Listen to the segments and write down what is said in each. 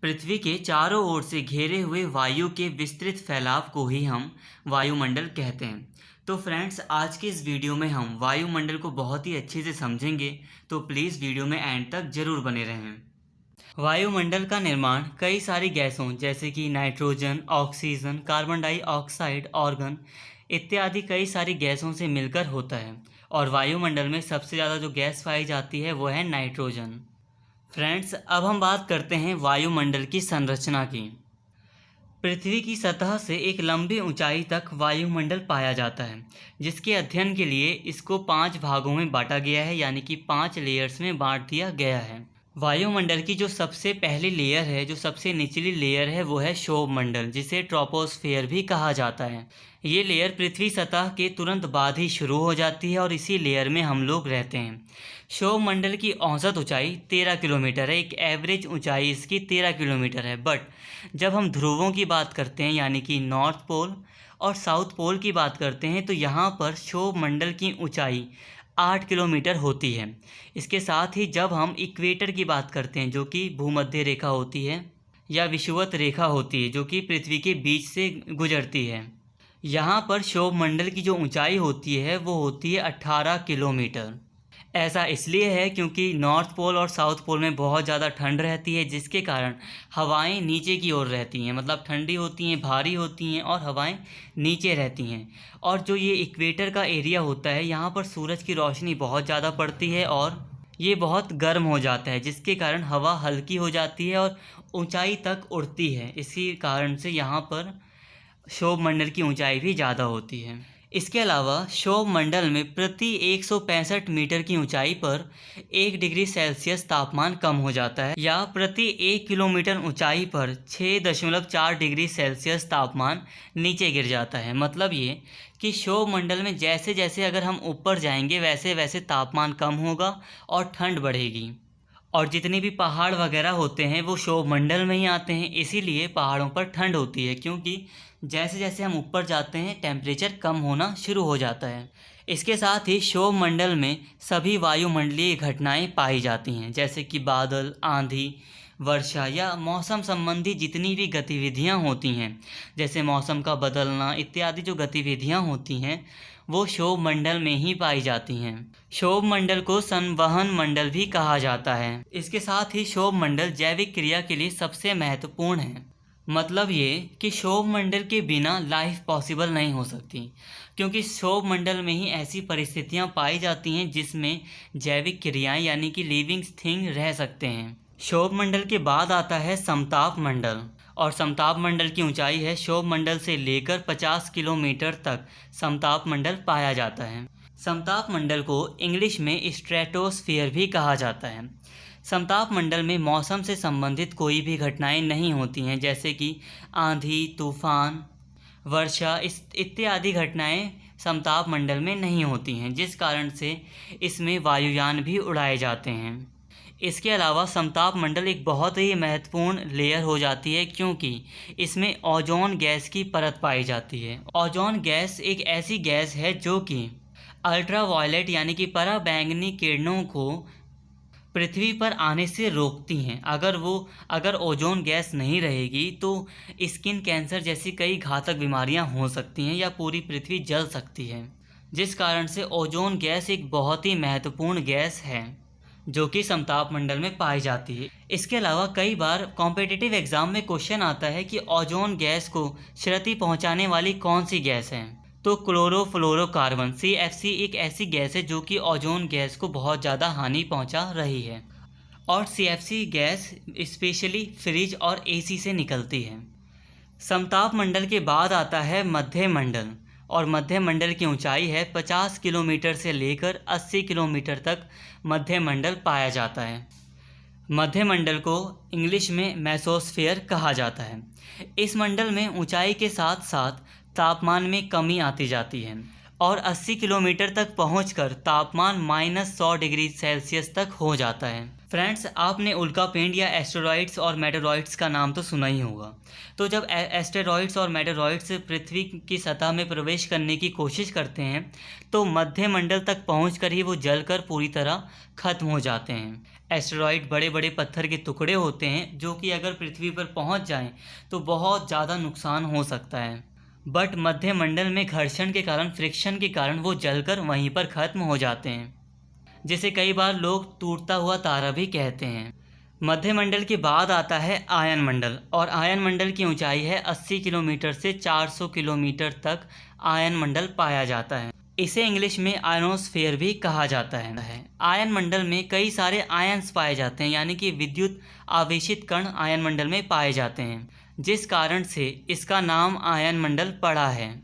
पृथ्वी के चारों ओर से घेरे हुए वायु के विस्तृत फैलाव को ही हम वायुमंडल कहते हैं। तो फ्रेंड्स, आज के इस वीडियो में हम वायुमंडल को बहुत ही अच्छे से समझेंगे, तो प्लीज़ वीडियो में एंड तक ज़रूर बने रहें। वायुमंडल का निर्माण कई सारी गैसों जैसे कि nitrogen, oxygen, carbon dioxide, organ इत्यादि कई सारी गैसों से मिलकर होता है और वायुमंडल में सबसे ज़्यादा जो गैस पाई जाती है वो है नाइट्रोजन। फ्रेंड्स, अब हम बात करते हैं वायुमंडल की संरचना की। पृथ्वी की सतह से एक लंबी ऊंचाई तक वायुमंडल पाया जाता है, जिसके अध्ययन के लिए इसको 5 भागों में बांटा गया है, यानी कि 5 लेयर्स में बांट दिया गया है। वायुमंडल की जो सबसे पहली लेयर है, जो सबसे निचली लेयर है, वो है क्षोभमंडल, जिसे ट्रोपोस्फेयर भी कहा जाता है। ये लेयर पृथ्वी सतह के तुरंत बाद ही शुरू हो जाती है और इसी लेयर में हम लोग रहते हैं। क्षोभमंडल की औसत ऊंचाई 13 किलोमीटर है, एक एवरेज ऊंचाई इसकी 13 किलोमीटर है। बट जब हम ध्रुवों की बात करते हैं, यानी कि नॉर्थ पोल और साउथ पोल की बात करते हैं, तो यहाँ पर क्षोभमंडल की ऊंचाई 8 किलोमीटर होती है। इसके साथ ही जब हम इक्वेटर की बात करते हैं, जो कि भूमध्य रेखा होती है या विषुवत रेखा होती है, जो कि पृथ्वी के बीच से गुजरती है, यहाँ पर क्षोभमंडल की जो ऊंचाई होती है वो होती है 18 किलोमीटर। ऐसा इसलिए है क्योंकि नॉर्थ पोल और साउथ पोल में बहुत ज़्यादा ठंड रहती है, जिसके कारण हवाएं नीचे की ओर रहती हैं, मतलब ठंडी होती हैं, भारी होती हैं और हवाएं नीचे रहती हैं। और जो ये इक्वेटर का एरिया होता है, यहाँ पर सूरज की रोशनी बहुत ज़्यादा पड़ती है और ये बहुत गर्म हो जाता है, जिसके कारण हवा हल्की हो जाती है और ऊंचाई तक उड़ती है। इसी कारण से यहाँ पर क्षोभमंडल की ऊंचाई भी ज़्यादा होती है। इसके अलावा क्षोभमंडल में प्रति 165 मीटर की ऊंचाई पर 1 डिग्री सेल्सियस तापमान कम हो जाता है, या प्रति 1 किलोमीटर ऊंचाई पर 6.4 डिग्री सेल्सियस तापमान नीचे गिर जाता है। मतलब ये कि क्षोभमंडल में जैसे जैसे अगर हम ऊपर जाएंगे वैसे वैसे तापमान कम होगा और ठंड बढ़ेगी। और जितने भी पहाड़ वगैरह होते हैं वो क्षोभमंडल में ही आते हैं, इसीलिए पहाड़ों पर ठंड होती है, क्योंकि जैसे जैसे हम ऊपर जाते हैं टेम्परेचर कम होना शुरू हो जाता है। इसके साथ ही क्षोभमंडल में सभी वायुमंडलीय घटनाएं पाई जाती हैं, जैसे कि बादल, आंधी, वर्षा या मौसम संबंधी जितनी भी गतिविधियां होती हैं, जैसे मौसम का बदलना इत्यादि जो गतिविधियां होती हैं वो क्षोभमंडल में ही पाई जाती हैं। क्षोभमंडल को संवहन मंडल भी कहा जाता है। इसके साथ ही क्षोभमंडल जैविक क्रिया के लिए सबसे महत्वपूर्ण है। मतलब ये कि क्षोभमंडल के बिना लाइफ पॉसिबल नहीं हो सकती, क्योंकि क्षोभमंडल में ही ऐसी परिस्थितियां पाई जाती हैं जिसमें जैविक क्रियाएं यानी कि लिविंग थिंग रह सकते हैं। क्षोभमंडल के बाद आता है समताप मंडल, और समताप मंडल की ऊंचाई है क्षोभमंडल से लेकर 50 किलोमीटर तक समताप मंडल पाया जाता है। समताप मंडल को इंग्लिश में स्ट्रेटोस्फीयर भी कहा जाता है। समताप मंडल में मौसम से संबंधित कोई भी घटनाएं नहीं होती हैं, जैसे कि आंधी, तूफान, वर्षा इत्यादि घटनाएं समताप मंडल में नहीं होती हैं, जिस कारण से इसमें वायुयान भी उड़ाए जाते हैं। इसके अलावा समताप मंडल एक बहुत ही महत्वपूर्ण लेयर हो जाती है, क्योंकि इसमें ओजोन गैस की परत पाई जाती है। ओजोन गैस एक ऐसी गैस है जो कि अल्ट्रावायलेट यानी कि पराबैंगनी किरणों को पृथ्वी पर आने से रोकती हैं। अगर ओजोन गैस नहीं रहेगी तो स्किन कैंसर जैसी कई घातक बीमारियां हो सकती हैं या पूरी पृथ्वी जल सकती है, जिस कारण से ओजोन गैस एक बहुत ही महत्वपूर्ण गैस है जो कि समताप मंडल में पाई जाती है। इसके अलावा कई बार कॉम्पिटिटिव एग्जाम में क्वेश्चन आता है कि ओजोन गैस को क्षति पहुंचाने वाली कौन सी गैस है, तो क्लोरोफ्लोरोकार्बन CFC एक ऐसी गैस है जो कि ओजोन गैस को बहुत ज़्यादा हानि पहुंचा रही है, और CFC गैस स्पेशली फ्रिज और AC से निकलती है। समताप मंडल के बाद आता है मध्य मंडल, और मध्य मंडल की ऊंचाई है 50 किलोमीटर से लेकर 80 किलोमीटर तक मध्य मंडल पाया जाता है। मध्य मंडल को इंग्लिश में मेसोस्फीयर कहा जाता है। इस मंडल में ऊंचाई के साथ साथ तापमान में कमी आती जाती है और 80 किलोमीटर तक पहुंचकर तापमान -100 डिग्री सेल्सियस तक हो जाता है। फ्रेंड्स, आपने उल्कापिंड या एस्टेरॉइड्स और मेटेरॉइड्स का नाम तो सुना ही होगा। तो जब एस्टेरॉइड्स और मेटेरॉइड्स पृथ्वी की सतह में प्रवेश करने की कोशिश करते हैं तो मध्य मंडल तक पहुंचकर ही वो जलकर पूरी तरह खत्म हो जाते हैं। एस्टेरॉइड बड़े बड़े पत्थर के टुकड़े होते हैं जो कि अगर पृथ्वी पर पहुंच जाएं तो बहुत ज़्यादा नुकसान हो सकता है, बट मध्य मंडल में घर्षण के कारण, फ्रिक्शन के कारण वो जलकर वहीं पर ख़त्म हो जाते हैं, जिसे कई बार लोग टूटता हुआ तारा भी कहते हैं। मध्य मंडल के बाद आता है आयन मंडल, और आयन मंडल की ऊंचाई है 80 किलोमीटर से 400 किलोमीटर तक आयन मंडल पाया जाता है। इसे इंग्लिश में आयनोस्फीयर भी कहा जाता है। आयन मंडल में कई सारे आयन्स पाए जाते हैं, यानी कि विद्युत आवेशित कण आयन मंडल में पाए जाते हैं, जिस कारण से इसका नाम आयन मंडल पड़ा है।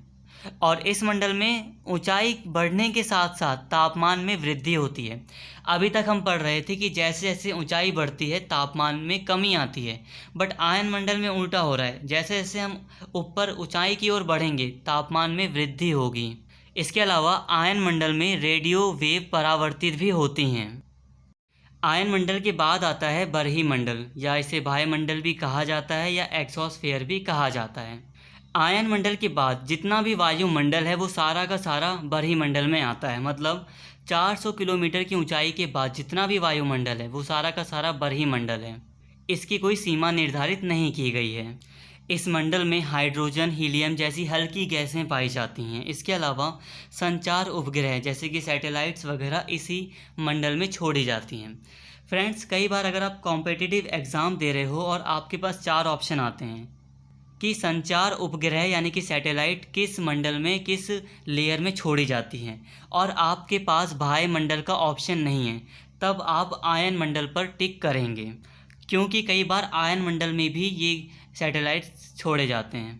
और इस मंडल में ऊंचाई बढ़ने के साथ साथ तापमान में वृद्धि होती है। अभी तक हम पढ़ रहे थे कि जैसे जैसे ऊंचाई बढ़ती है तापमान में कमी आती है, बट आयन मंडल में उल्टा हो रहा है। जैसे जैसे हम ऊपर ऊंचाई की ओर बढ़ेंगे तापमान में वृद्धि होगी। इसके अलावा आयन मंडल में रेडियो वेव परावर्तित भी होती हैं। आयन मंडल के बाद आता है बरही मंडल, या इसे वायुमंडल भी कहा जाता है या एक्सोस्फीयर भी कहा जाता है। आयन मंडल के बाद जितना भी वायुमंडल है वो सारा का सारा बरही मंडल में आता है। मतलब 400 किलोमीटर की ऊंचाई के बाद जितना भी वायुमंडल है वो सारा का सारा बरही मंडल है। इसकी कोई सीमा निर्धारित नहीं की गई है। इस मंडल में हाइड्रोजन, हीलियम जैसी हल्की गैसें पाई जाती हैं। इसके अलावा संचार उपग्रह जैसे कि सैटेलाइट्स वगैरह इसी मंडल में छोड़ी जाती हैं। फ्रेंड्स, कई बार अगर आप कॉम्पिटिटिव एग्ज़ाम दे रहे हो और आपके पास 4 ऑप्शन आते हैं कि संचार उपग्रह यानी कि सैटेलाइट किस मंडल में, किस लेयर में छोड़ी जाती हैं, और आपके पास वायुमंडल का ऑप्शन नहीं है, तब आप आयन मंडल पर टिक करेंगे, क्योंकि कई बार आयन मंडल में भी ये सैटेलाइट्स छोड़े जाते हैं।